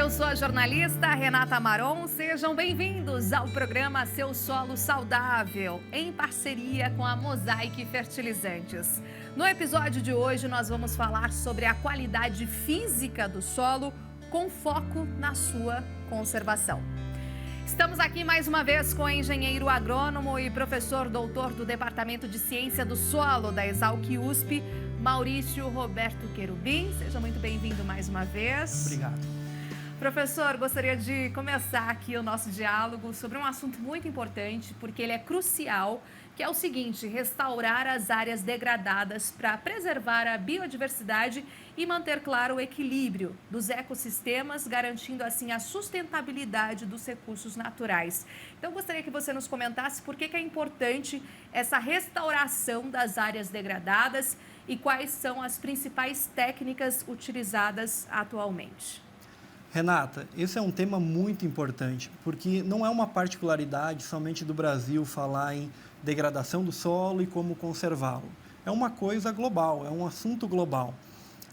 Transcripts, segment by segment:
Eu sou a jornalista Renata Maron. Sejam bem-vindos ao programa Seu Solo Saudável, em parceria com a Mosaic Fertilizantes. No episódio de hoje, nós vamos falar sobre a qualidade física do solo com foco na sua conservação. Estamos aqui mais uma vez com o engenheiro agrônomo e professor doutor do Departamento de Ciência do Solo da Exalc USP, Maurício Roberto Querubim. Seja muito bem-vindo mais uma vez. Obrigado. Professor, gostaria de começar aqui o nosso diálogo sobre um assunto muito importante, porque ele é crucial, que é o seguinte: restaurar as áreas degradadas para preservar a biodiversidade e manter, claro, o equilíbrio dos ecossistemas, garantindo assim a sustentabilidade dos recursos naturais. Então, gostaria que você nos comentasse por que é importante essa restauração das áreas degradadas e quais são as principais técnicas utilizadas atualmente. Renata, esse é um tema muito importante, porque não é uma particularidade somente do Brasil falar em degradação do solo e como conservá-lo. É uma coisa global, é um assunto global.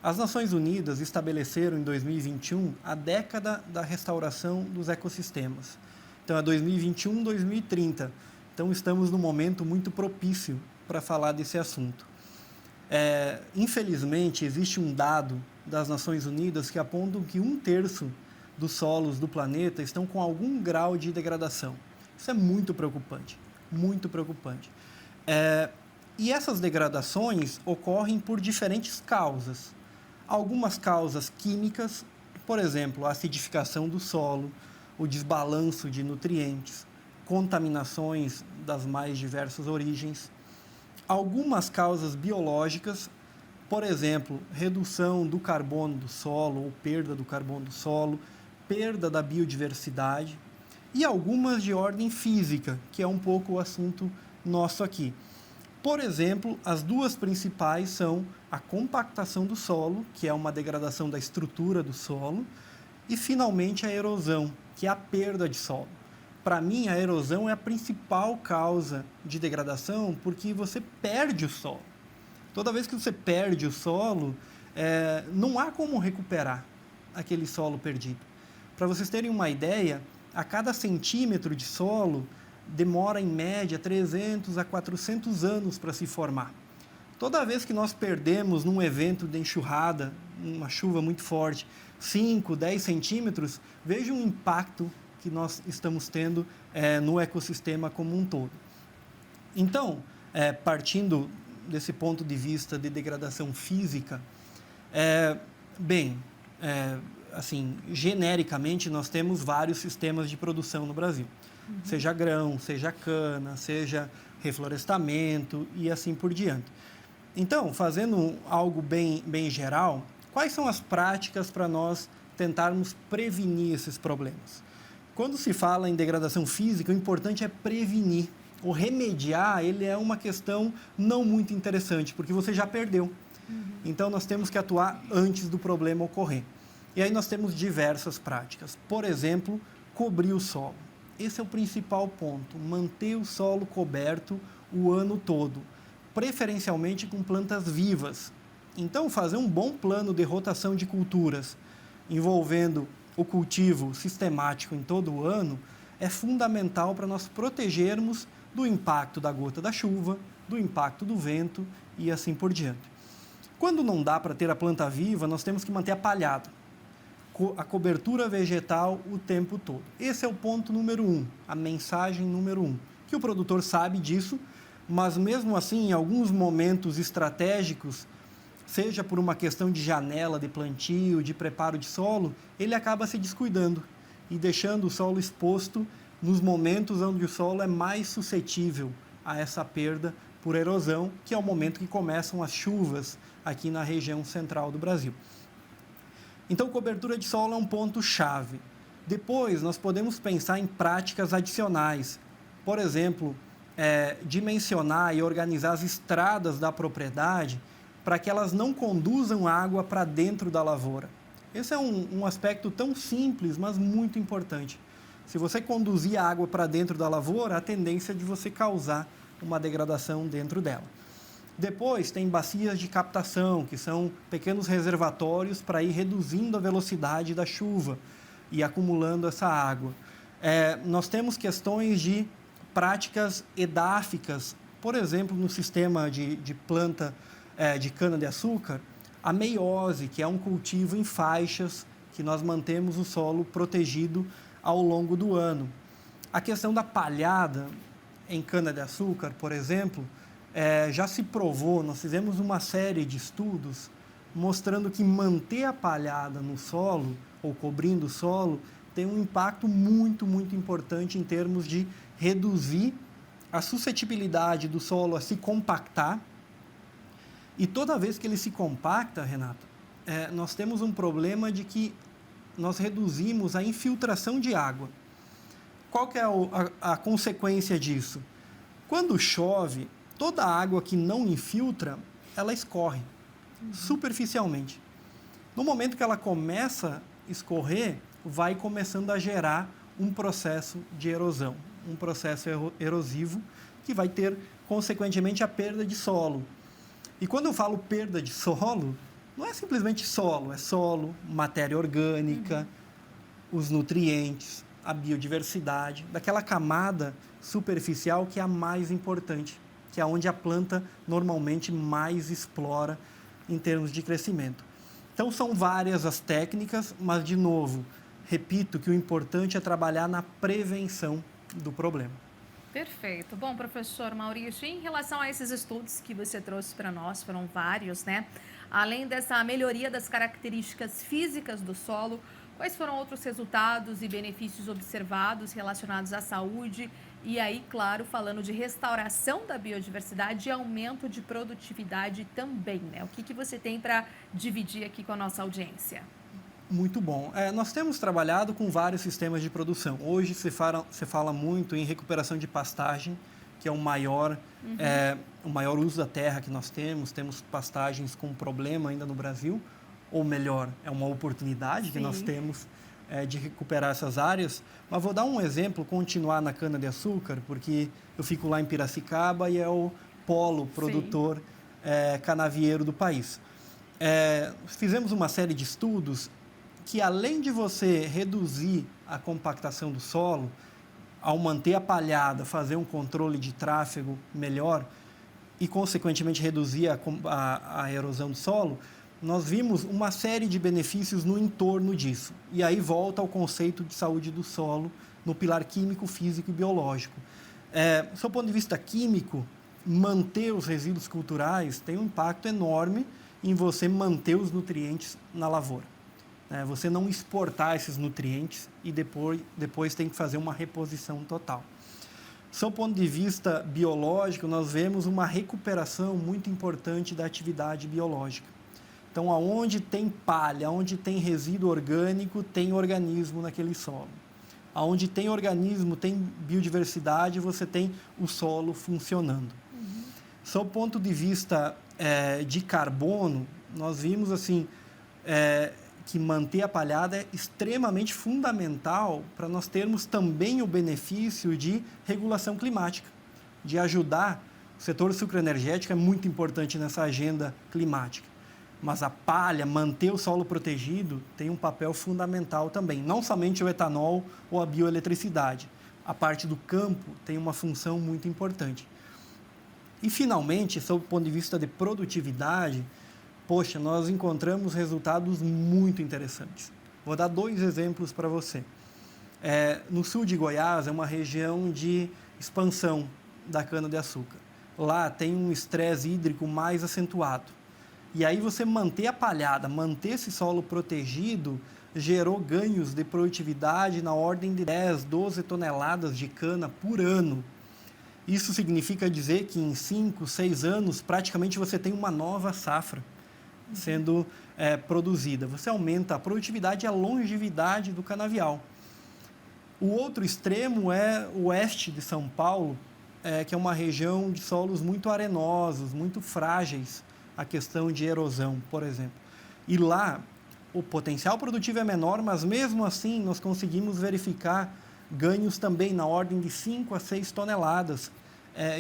As Nações Unidas estabeleceram em 2021 a década da restauração dos ecossistemas. Então é 2021, 2030. Então estamos num momento muito propício para falar desse assunto. Infelizmente, existe um dado das Nações Unidas que apontam que 1/3 dos solos do planeta estão com algum grau de degradação. Isso é muito preocupante, muito preocupante. E essas degradações ocorrem por diferentes causas. Algumas causas químicas, por exemplo, a acidificação do solo, o desbalanço de nutrientes, contaminações das mais diversas origens. Algumas causas biológicas, por exemplo, redução do carbono do solo ou perda do carbono do solo, perda da biodiversidade, e algumas de ordem física, que é um pouco o assunto nosso aqui. Por exemplo, as duas principais são a compactação do solo, que é uma degradação da estrutura do solo, e finalmente a erosão, que é a perda de solo. Para mim, a erosão é a principal causa de degradação, porque você perde o solo. Toda vez que você perde o solo, não há como recuperar aquele solo perdido. Para vocês terem uma ideia, a cada centímetro de solo demora, em média, 300 a 400 anos para se formar. Toda vez que nós perdemos num evento de enxurrada, uma chuva muito forte, 5, 10 centímetros, veja o impacto que nós estamos tendo no ecossistema como um todo. Então, partindo desse ponto de vista de degradação física, assim, genericamente, nós temos vários sistemas de produção no Brasil. Seja grão, seja cana, seja reflorestamento e assim por diante. Então, fazendo algo bem geral, quais são as práticas para nós tentarmos prevenir esses problemas? Quando se fala em degradação física, o importante é prevenir. O remediar, ele é uma questão não muito interessante, porque você já perdeu. Então, nós temos que atuar antes do problema ocorrer. E aí nós temos diversas práticas. Por exemplo, cobrir o solo. Esse é o principal ponto, manter o solo coberto o ano todo, preferencialmente com plantas vivas. Então, fazer um bom plano de rotação de culturas, envolvendo o cultivo sistemático em todo o ano, é fundamental para nós protegermos do impacto da gota da chuva, do impacto do vento e assim por diante. Quando não dá para ter a planta viva, nós temos que manter a palhada, a cobertura vegetal o tempo todo. Esse é o ponto número 1, a mensagem número 1, que o produtor sabe disso, mas mesmo assim, em alguns momentos estratégicos, seja por uma questão de janela de plantio, de preparo de solo, ele acaba se descuidando e deixando o solo exposto nos momentos onde o solo é mais suscetível a essa perda por erosão, que é o momento que começam as chuvas aqui na região central do Brasil. Então, cobertura de solo é um ponto-chave. Depois, nós podemos pensar em práticas adicionais. Por exemplo, dimensionar e organizar as estradas da propriedade para que elas não conduzam água para dentro da lavoura. Esse é um aspecto tão simples, mas muito importante. Se você conduzir a água para dentro da lavoura, a tendência é de você causar uma degradação dentro dela. Depois tem bacias de captação, que são pequenos reservatórios para ir reduzindo a velocidade da chuva. e acumulando essa água. Nós temos questões de práticas edáficas, por exemplo, no sistema de planta de cana-de-açúcar, a meiose, que é um cultivo em faixas, que nós mantemos o solo protegido ao longo do ano. A questão da palhada em cana-de-açúcar, por exemplo, já se provou, nós fizemos uma série de estudos mostrando que manter a palhada no solo, ou cobrindo o solo, tem um impacto muito, muito importante em termos de reduzir a suscetibilidade do solo a se compactar. E toda vez que ele se compacta, Renata, nós temos um problema de que nós reduzimos a infiltração de água. Qual que é a consequência disso? Quando chove, toda a água que não infiltra, ela escorre superficialmente. No momento que ela começa a escorrer, vai começando a gerar um processo de erosão, um processo erosivo que vai ter, consequentemente, a perda de solo. E quando eu falo perda de solo, não é simplesmente solo, é solo, matéria orgânica, os nutrientes, a biodiversidade, daquela camada superficial que é a mais importante, que é onde a planta normalmente mais explora em termos de crescimento. Então, são várias as técnicas, mas, de novo, repito que o importante é trabalhar na prevenção do problema. Perfeito. Bom, professor Maurício, em relação a esses estudos que você trouxe para nós, foram vários, né? Além dessa melhoria das características físicas do solo, quais foram outros resultados e benefícios observados relacionados à saúde? E aí, claro, falando de restauração da biodiversidade e aumento de produtividade também, né? O que você tem para dividir aqui com a nossa audiência? Muito bom. Nós temos trabalhado com vários sistemas de produção. Hoje se fala muito em recuperação de pastagem, que é o maior uso da terra que nós temos. Temos pastagens com problema ainda no Brasil, ou melhor, é uma oportunidade que nós temos de recuperar essas áreas. Mas vou dar um exemplo, continuar na cana-de-açúcar, porque eu fico lá em Piracicaba e é o polo produtor canavieiro do país. Fizemos uma série de estudos que, além de você reduzir a compactação do solo, ao manter a palhada, fazer um controle de tráfego melhor e, consequentemente, reduzir a erosão do solo, nós vimos uma série de benefícios no entorno disso. E aí volta ao conceito de saúde do solo no pilar químico, físico e biológico. Do seu ponto de vista químico, manter os resíduos culturais tem um impacto enorme em você manter os nutrientes na lavoura. Você não exportar esses nutrientes e depois tem que fazer uma reposição total. Do seu ponto de vista biológico, nós vemos uma recuperação muito importante da atividade biológica. Então, aonde tem palha, aonde tem resíduo orgânico, tem organismo naquele solo. Aonde tem organismo, tem biodiversidade, você tem o solo funcionando. Do seu ponto de vista de carbono, nós vimos assim que manter a palhada é extremamente fundamental para nós termos também o benefício de regulação climática, de ajudar. O setor sucroenergético é muito importante nessa agenda climática, mas a palha, manter o solo protegido, tem um papel fundamental também. Não somente o etanol ou a bioeletricidade. A parte do campo tem uma função muito importante. E, finalmente, sob o ponto de vista de produtividade, nós encontramos resultados muito interessantes. Vou dar 2 exemplos para você. No sul de Goiás, é uma região de expansão da cana-de-açúcar. Lá tem um estresse hídrico mais acentuado. E aí você manter a palhada, manter esse solo protegido, gerou ganhos de produtividade na ordem de 10, 12 toneladas de cana por ano. Isso significa dizer que em 5, 6 anos, praticamente você tem uma nova safra sendo produzida. Você aumenta a produtividade e a longevidade do canavial. O outro extremo é o oeste de São Paulo, que é uma região de solos muito arenosos, muito frágeis, a questão de erosão, por exemplo. E lá, o potencial produtivo é menor, mas mesmo assim nós conseguimos verificar ganhos também na ordem de 5 a 6 toneladas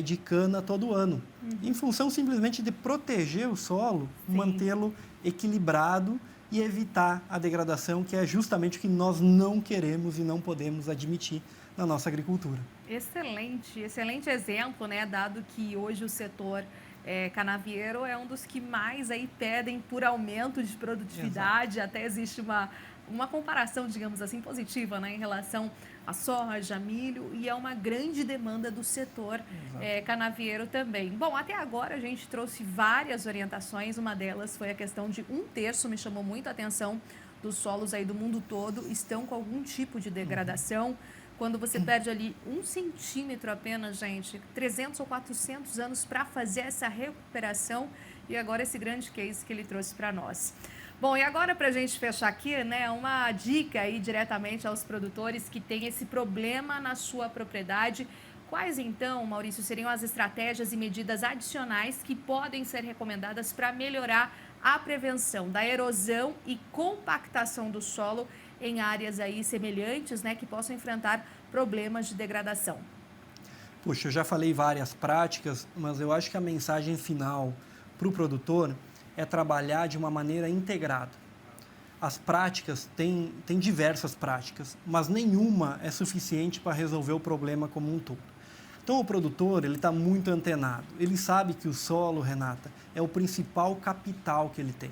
de cana todo ano, em função simplesmente de proteger o solo, mantê-lo equilibrado e evitar a degradação, que é justamente o que nós não queremos e não podemos admitir na nossa agricultura. Excelente, excelente exemplo, né? Dado que hoje o setor canavieiro é um dos que mais aí pedem por aumento de produtividade. Exato. Até existe uma comparação, digamos assim, positiva, né, em relação a soja, milho, e é uma grande demanda do setor canavieiro também. Bom, até agora a gente trouxe várias orientações, uma delas foi a questão de 1/3, me chamou muito a atenção, dos solos aí do mundo todo estão com algum tipo de degradação. Quando você perde ali 1 centímetro apenas, gente, 300 ou 400 anos para fazer essa recuperação, e agora esse grande case que ele trouxe para nós. Bom, e agora para a gente fechar aqui, né, uma dica aí diretamente aos produtores que têm esse problema na sua propriedade. Quais então, Maurício, seriam as estratégias e medidas adicionais que podem ser recomendadas para melhorar a prevenção da erosão e compactação do solo em áreas aí semelhantes, né, que possam enfrentar problemas de degradação? Puxa, eu já falei várias práticas, mas eu acho que a mensagem final para o produtor é trabalhar de uma maneira integrada. As práticas, tem diversas práticas, mas nenhuma é suficiente para resolver o problema como um todo. Então, o produtor, ele está muito antenado. Ele sabe que o solo, Renata, é o principal capital que ele tem.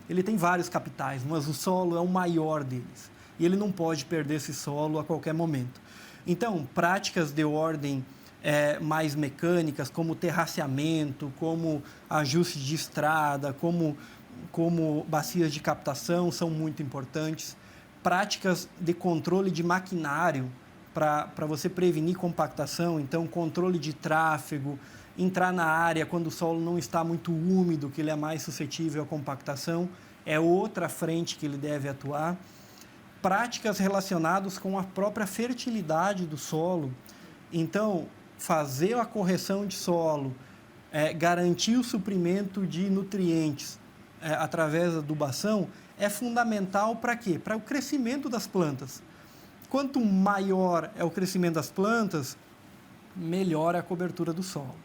Ele tem vários capitais, mas o solo é o maior deles. E ele não pode perder esse solo a qualquer momento. Então, práticas de ordem mais mecânicas, como terraceamento, como ajuste de estrada, como bacias de captação, são muito importantes. Práticas de controle de maquinário, para você prevenir compactação, então controle de tráfego, entrar na área quando o solo não está muito úmido, que ele é mais suscetível à compactação, é outra frente que ele deve atuar. Práticas relacionadas com a própria fertilidade do solo, então fazer a correção de solo, garantir o suprimento de nutrientes através da adubação é fundamental para quê? Para o crescimento das plantas. Quanto maior é o crescimento das plantas, melhor é a cobertura do solo.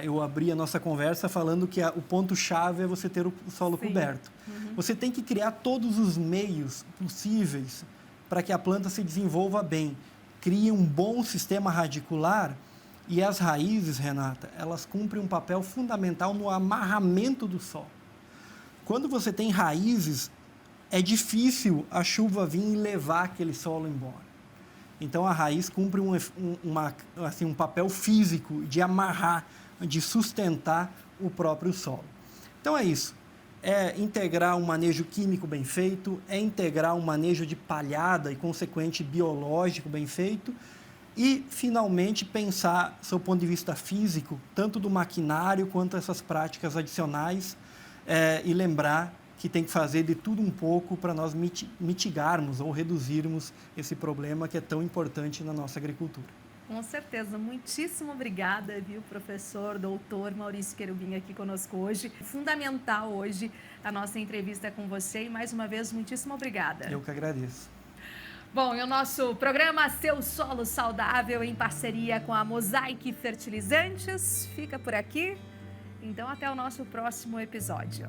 Eu abri a nossa conversa falando que o ponto-chave é você ter o solo coberto. Você tem que criar todos os meios possíveis para que a planta se desenvolva bem. Crie um bom sistema radicular e as raízes, Renata, elas cumprem um papel fundamental no amarramento do solo. Quando você tem raízes, é difícil a chuva vir e levar aquele solo embora. Então, a raiz cumpre um papel físico de amarrar, de sustentar o próprio solo. Então, é isso. É integrar um manejo químico bem feito, é integrar um manejo de palhada e, consequente, biológico bem feito e, finalmente, pensar, do ponto de vista físico, tanto do maquinário quanto essas práticas adicionais e lembrar que tem que fazer de tudo um pouco para nós mitigarmos ou reduzirmos esse problema que é tão importante na nossa agricultura. Com certeza. Muitíssimo obrigada, viu, professor, doutor Maurício Querubim aqui conosco hoje. Fundamental hoje a nossa entrevista com você e, mais uma vez, muitíssimo obrigada. Eu que agradeço. Bom, e o nosso programa Seu Solo Saudável, em parceria com a Mosaic Fertilizantes, fica por aqui. Então, até o nosso próximo episódio.